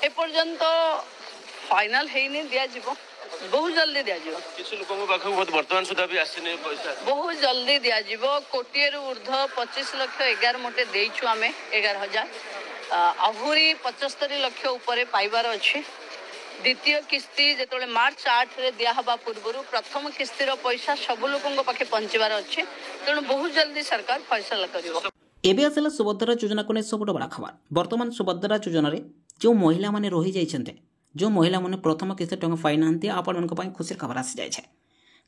एपर्यंत final है दिया बहुत जल्दी दिया किसी लोगों पाखु वर्तमान सुधा भी आसने पैसा बहुत जल्दी दिया कोटी ऊर्ध 25 लाख 11 मोटे देचु आम 11,000 आहरी 75 लाख उपर पाइबार अच्छे द्वितीय किस्ती जो मार्च 8 रे दिया हवा पूर्व प्रथम किस्तीर पैसा सब लोगों पाखे पहुंचबार अच्छे तेणु बहुत जल्दी सरकार फैसला कर एबे आसला सुभद्रा योजना को सब बड़ा खबर बर्तमान सुभद्रा योजन जो महिला माने रही जाइछन्ते जो महिला माने प्रथम किस्ती टंका पाई नांती आपण मनक पई खुशी खबर आसी जाय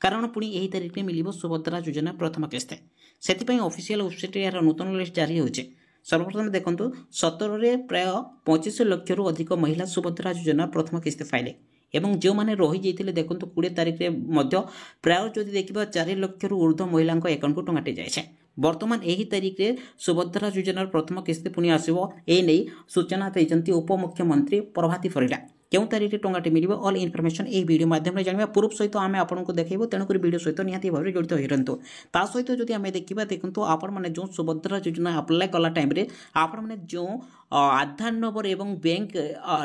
कारण पुणी यही तारीख में मिलिबो सुभद्रा योजना प्रथम किस्ती सेति ऑफिशियल वेबसाइट यार नूतन लिस्ट जारी होचे सर्वप्रथम देखंतु 17 रे प्राय 25 लाख रु अधिक महिला सुभद्रा योजना प्रथम किस्ती पाइले एवं जो माने रही जाइतिले देखंतु 20 तारीख रे मध्य प्राय जदि देखिबा 4 लाख रु ऊर्ध्व महिला अकाउंट को टंगाटे जाय वर्तमान यही तारीख रे सुभद्रा योजनार प्रथम किस्ती पुणी आसिबो ए नै सूचना दैछन्ती उपमुख्यमंत्री प्रभाती परिडा क्यों तारीख में टंगाटे मिल ऑल इनफर्मेशन यही वीडियो माध्यम जाना पूर्व सहित आम आपको देखो तेणुक वीडियो सहित निहाती भाव जड़ित हो ता सहित जब आम देखा देखो आपण मैंने जो सुभद्रा योजना अप्लाई कला टाइम आपण मैंने जो आधार नंबर एवं बैंक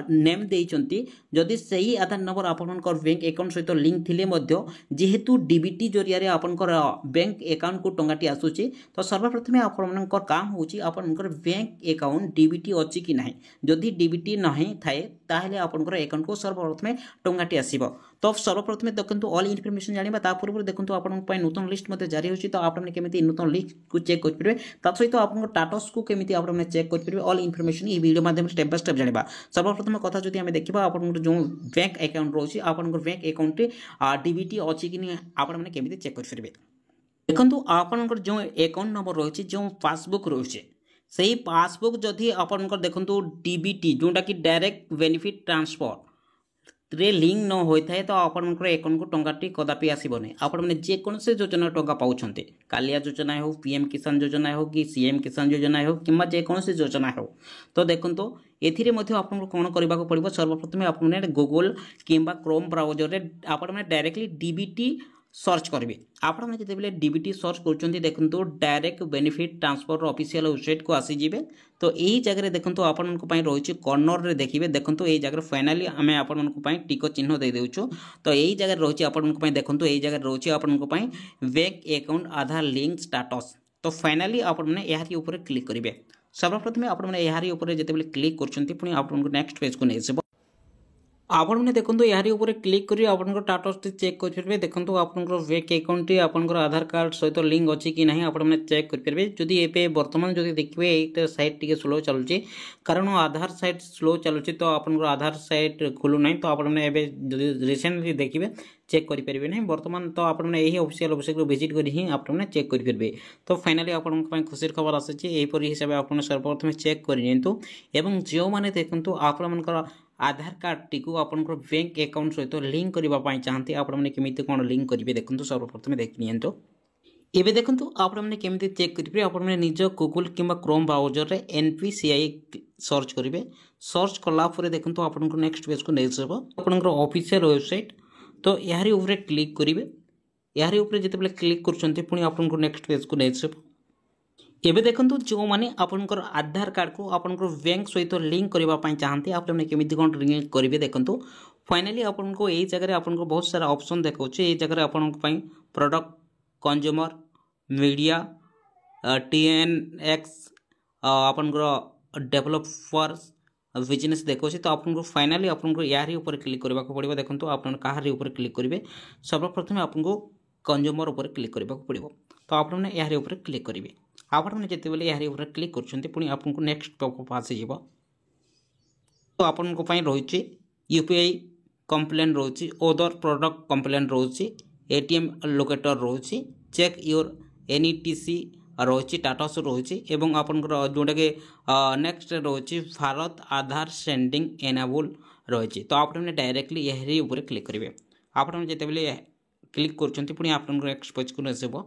नेम देइचंती जदि सही आधार नंबर आपनकर बैंक अकाउंट सहित लिंक थिले मध्य जेहेतु डीबीटी जरिया रे आपनकर बैंक अकाउंट को टंगाटी आसुची तो सर्वप्रथम आपनकर काम होची आपनकर बैंक अकाउंट डीबीटी अछि कि नाही जदि डीबीटी नाही थाए ताहले आपनकर अकाउंट को सर्वप्रथम टंगाटी आसीबो तो सर्वप्रथम देखंतु ऑल इनफॉरमेशन जानिबा ता पूर्व देखंतु आपन पय नूतन लिस्ट मध्ये जारी होची तो आपन केमिति नूतन लिस्ट को चेक कर परबे ता सहित आपन टाटस को केमिति आपन चेक कर परबे ऑल इनफॉरमेशन ई वीडियो माध्यम स्टेप बाय स्टेप जानिबा सर्वप्रथम कथा जदि हम देखिबा आपन जो बैंक अकाउंट रोची आपन बैंक अकाउंट डीबीटी अछि कि नै आपन माने केमिति चेक कर परबे देखंतु आपन जो अकाउंट नंबर रोची जो पासबुक रोची सही पासबुक जदि आपन देखंतु डीबीटी जोटा कि डायरेक्ट बेनिफिट ट्रांसफर रे लिंक न होता है तो आपनकर अकाउंट को टंगाटी कदापि आसबनी आपण मैंने जेकोसी योजना टंका पाँच कालिया योजना हो पीएम किसान योजना हो कि सीएम किसान योजना हो कि जेकोसी योजना हो तो देखो एथिरे मध्य आपन कौन करने को पड़ो सर्वप्रथम आपने गूगल किंबा क्रोम ब्राउजर रे आपण मैंने डायरेक्टली डीबीटी सर्च करेंगे आपण मैंने जिते डीबीटी सर्च कर देखो direct benefit transfer official website को आसीजे तो यही जगह देखो आपण रही कॉर्नर रे देखिए देखो यही जगह फाइनाली आम आपण टिक चिन्ह दे देउछु तो यही जगह रही आपण देखो यही जगह रही आपण बैंक अकाउंट आधार लिंक स्टेटस तो फाइनाली आपण मैंने यार ऊपर क्लिक करेंगे सर्वप्रथम आपण मैंने यार ऊपर जिते क्लिक कर आपन नेक्स्ट पेज को नहीं आसब आपण मैंने देखो यार ऊपर क्लिक करी आपन टाटस चेक करेंगे देखो आपन बैंक अकाउंट आपन आधार कार्ड सहित लिंक अच्छी कि नहीं आपने चेक करेंगे जदि ए बर्तमान जब देखिए ये साइट टी स्लो चलुची कारण आधार साइट स्लो चलुची तो आपन आधार साइट खुलू ना तो आपने रिसेंटली देखिए चेक करेंगे ना बर्तमान तो आपने यही ऑफिशियल वेबसाइट को विजिट कर ही आपने चेक करेंगे तो फाइनाली आपन खुशी खबर आसी यहीपर हिसाब से आप सर्वप्रथम चेक करूँ एवं जो मैंने देखो आपंकर आधार कार्ड टी को आप बैंक अकाउंट सहित लिंक करने चाहते आपने केमी कौन लिंक करेंगे देखो सर्वप्रथम देख नियंतु एबे देखंतु आपने केमिति चेक करेंगे आपने निज गूगल किंबा क्रोम ब्राउजर रे एनपीसीआई सर्च करेंगे सर्च कलापर देखो आपको नेक्स्ट पेज को नहीं जाब आप ऑफिशियल वेबसाइट तो यार ऊपर क्लिक करेंगे यार ऊपर जिते क्लिक कर आपको नेक्स्ट पेज को नहीं जाब एबे देखंतु जो माने आपनकर आधार कार्ड को आपनकर बैंक सहित लिंक करबा चाहते आपने केमिति कोन लिंक करेंगे देखंतु फाइनाली आपनको यही जगह आपनको बहुत सारा ऑप्शन देखौचे यही जगह आपन प्रोडक्ट कंज्यूमर मीडिया टीएनएक्स आपनकर डेवलपर्स बिजनेस देखो तो आपको फाइनाली आपको यार ऊपर क्लिक करने को पड़ो देखो आप कहार ऊपर क्लिक करेंगे सर्वप्रथम आपको कंज्यूमर ऊपर क्लिक करने को पड़ो तो आपने यार ऊपर क्लिक करेंगे आपने जिते बड़े यार ऊपर क्लिक कर आपको नेक्स्ट पॉपअप आसीज तो आपन रही यूपीआई कंप्लेन रोची अदर प्रोडक्ट कंप्लेन रोची एटीएम लोकेटर रोची चेक योर एनईटीसी रही टाटस रही एवं आपनकर जोटा कि नेक्स्ट रही भारत आधार सेंडिंग एनाबल रही तो आपने डायरेक्टली यही ऊपर क्लिक करेंगे आपने जिते बड़े क्लिक कर आपन नेक्स्ट पेज को आसब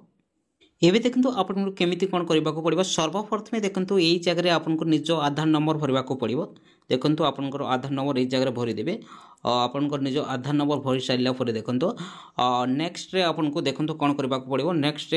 एवं देखो आपको केमिति कौन करने को पड़ो सर्वप्रथम देखो यही जगह आपको निज आधार नंबर भरवा पड़ो देखो आपंकर आधार नंबर यही जगह भरीदे आपंकर निज आधार नंबर भरी सारापर देखो नेक्स्ट आपको देखो कौन करने को पड़ो नेक्स्ट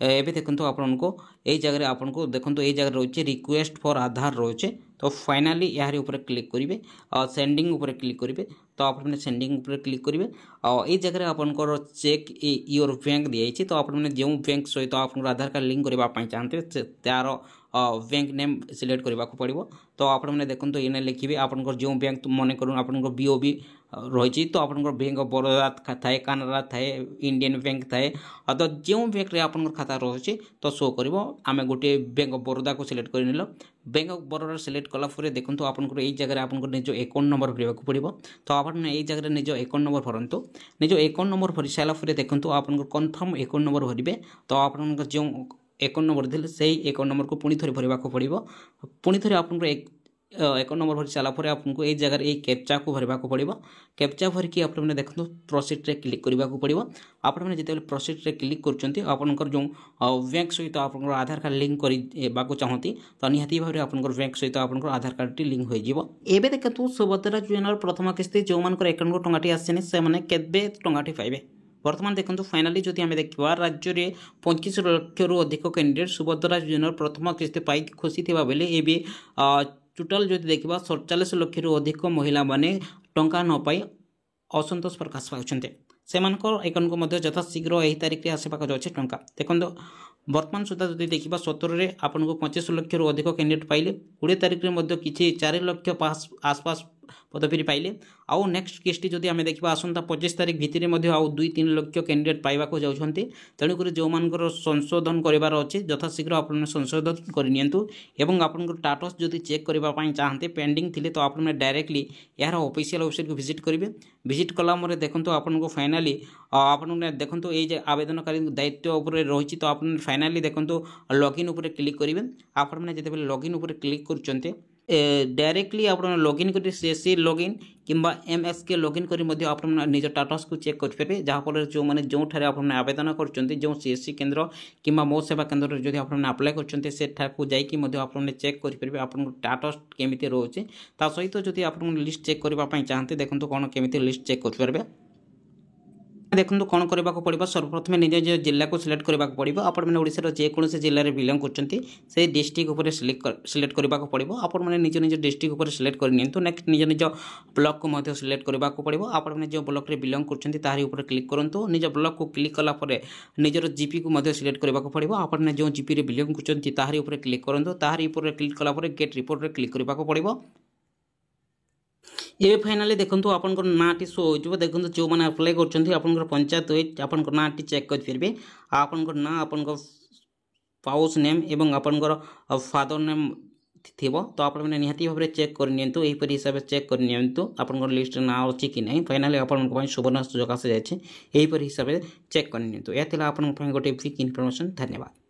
एबे देखंतु आपनको एई जगह आपनको देखंतु एई जगह रोचे रिक्वेस्ट फॉर आधार रोचे तो फाइनाली यार ऊपर क्लिक करेंगे और सेंडिंग ऊपर क्लिक करेंगे तो आपने सेंडिंग ऊपर क्लिक करेंगे और ये जगह आपंकर चेक योर बैंक दिखाई तो आपने जो बैंक सहित आप आधार कार्ड लिंक करने चाहते तार बैंक नेम सिलेक्ट करने पड़ो तो आपने देखो ये लिखे आपंकर जो बैंक मन कर आप बीओबी रही तो आप बैंक ऑफ बड़ौदा थाए कानाडा थाए इंडियन बैंक थाए तो जो बैंक आप खाता रही तो शो कर आम गोटे बैंक ऑफ बड़ौदा को सिलेक्ट कर बैंक ऑफ बड़ौदा सिलेक्ट कलापर देखो आपंकर यही जगह आप निज अकाउंट नंबर भरवा पड़ो तो आपने यही जगह निज अकाउंट नंबर भरतु निज अकाउंट नंबर भरी सारापर देखो आप कन्फर्म अकाउंट नंबर भरवे तो आप जो अकाउंट नंबर थे से अकाउंट नंबर को पुणी थे भरवा पड़ो पुणी थे आप अकाउंट नंबर भरी सारापर आपको ये जगह ये कैप्चा को भरवा पड़ो कैप्चा भरिकी आपने देखो प्रोसीड रे क्लिक करने पड़ो आपने जिते प्रोसीड रे क्लिक कर जो बैंक सहित आप आधार कार्ड लिंक करने चाहती तो निहाती भाव में आप बैंक सहित आप आधार कार्ड टी लिंक हो एबे देखो सुभद्रा योजनार प्रथम किस्ती जो मान अकाउंट को टंगाटी आसनी से केबे टंगाटी पाइबे बर्तमान देखो फाइनाली जदि आम देखा राज्य में 25 लाख रु अधिक कैंडिडेट सुभद्रा योजनार प्रथम किस्ती पाई खुशी थी बेले ए टोटाल जो देखा 47 लाख रु अधिक महिला माने टंका न पाई असंतोष प्रकाश पाते से अकाउंट को यथाशीघ्र यही तारीख में आसपाक अच्छे टंका देखो बर्तमान सुधा जो देखा 17 में आपको 25 लाख रु अधिक कैंडिडेट पाइले 20 तारीख में किसी 4 लाख आसपास पदवी पाइले आउ नेक्स्ट किस्ती जदि आम देखा आसंता 25 तारीख भितर आउ 2-3 लाख कैंडिडेट पाइबा जाऊँगी तेणुक जो मानकर संशोधन करार अच्छे यथाशीघ्र आप संशोधन करनी एवं आप स्टाटस जदि चेक करने चाहते पेंडिंग थी तो आपने डायरेक्टली यार ऑफिशियल वेबसाइट को विजिट करेंगे विजिट कलापर देखो आपको फाइनाली आपने देखो ये आवेदनकारी दायित्व रही तो आप फाइनाली देखो लॉगिन उपर क्लिक करेंगे आपने जिते लॉगिन उपर क्लिक कर डायरेक्टली आप लॉगिन कर सीएससी लॉगिन किंबा एमएसके लॉगिन करी आप निज स्टाटस को चेक करेंगे जहाँफल जो मैंने जो आपने आवेदन कर जो सीएससी केन्द्र किंबा मो सेवा केन्द्र जो आपने अप्लाई कर आपने चेक करेंगे आप स्टाटस केमी रोचे ता सहित जो आप लिस्ट चेक करने चाहते देखो कौन केमी लिस्ट चेक करेंगे देखो कौन करने पड़ो सर्वप्रथम निज निज जिला को सिलेक्ट करने पड़ो आपने ओडिशार जेकोसी जिले में बिलंग कर डिस्ट्रिक्ट सिलेक्ट करने पड़ो आपने निज निज डिस्ट्रिक्ट सिलेक्ट कर नेक्स्ट निज निज ब्लॉक को सिलेक्ट करने पड़ो आपने जो ब्लॉक में बिलंग कर क्लिक करूँ निज ब्लॉक को क्लिक कलापर निजर जीपी को सिलेक्ट करने पड़ो आपने जो जीपी में बिलंग कर क्लिक करूँ तार क्लिक कलापर गेट रिपोर्ट में क्लिक करने पड़ो ये फाइनाली देखो आपंकर नाटी शो हो देखो जो मैंने अप्लाई कर पंचायत आपंकर नाटी चेक करेंगे आपंकर ना आपंकर पाउस नेम एवं आपंकर फादर नेम थी तो आपने निहाती भाव में चेक करनी हिसाब से चेक करनी आप लिस्ट ना अच्छी कि नहीं फाइनाली आपन सुवर्ण सुजोग आसी जाए हिसाब से चेक करनी यह आप गोटे क्विक इनफर्मेशन धन्यवाद।